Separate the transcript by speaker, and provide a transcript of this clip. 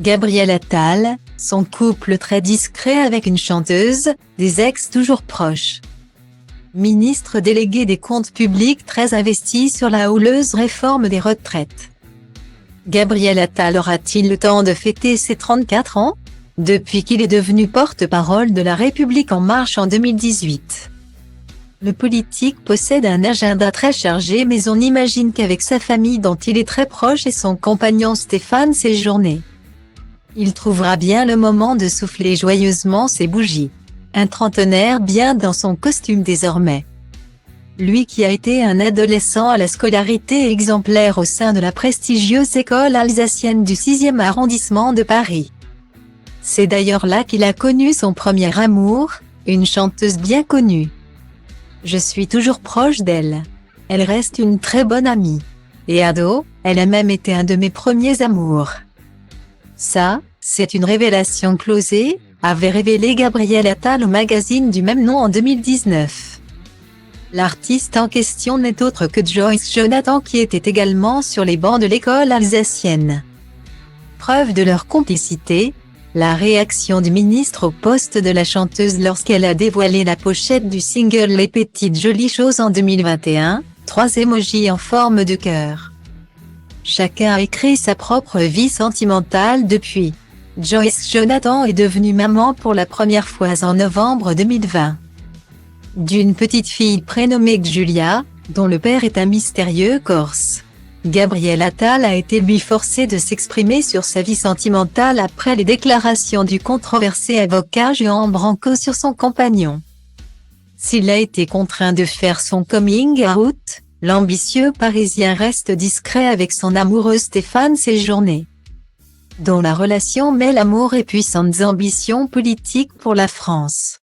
Speaker 1: Gabriel Attal, son couple très discret avec une chanteuse, des ex toujours proches. Ministre délégué des Comptes publics très investi sur la houleuse réforme des retraites. Gabriel Attal aura-t-il le temps de fêter ses 34 ans? Depuis qu'il est devenu porte-parole de La République En Marche en 2018. Le politique possède un agenda très chargé, mais on imagine qu'avec sa famille dont il est très proche et son compagnon Stéphane Séjourné, il trouvera bien le moment de souffler joyeusement ses bougies. Un trentenaire bien dans son costume désormais. Lui qui a été un adolescent à la scolarité exemplaire au sein de la prestigieuse école alsacienne du 6e arrondissement de Paris. C'est d'ailleurs là qu'il a connu son premier amour, une chanteuse bien connue. Je suis toujours proche d'elle. Elle reste une très bonne amie. Et ado, elle a même été un de mes premiers amours. Ça, c'est une révélation closée, avait révélé Gabriel Attal au magazine du même nom en 2019. L'artiste en question n'est autre que Joyce Jonathan qui était également sur les bancs de l'école alsacienne. Preuve de leur complicité, la réaction du ministre au poste de la chanteuse lorsqu'elle a dévoilé la pochette du single Les Petites Jolies Choses en 2021, 3 émojis en forme de cœur. Chacun a écrit sa propre vie sentimentale depuis. Joyce Jonathan est devenue maman pour la première fois en novembre 2020. D'une petite fille prénommée Julia, dont le père est un mystérieux Corse. Gabriel Attal a été lui forcé de s'exprimer sur sa vie sentimentale après les déclarations du controversé avocat Jean Branco sur son compagnon. S'il a été contraint de faire son coming out, l'ambitieux Parisien reste discret avec son amoureux Stéphane Séjourné, dont la relation mêle amour et puissantes ambitions politiques pour la France.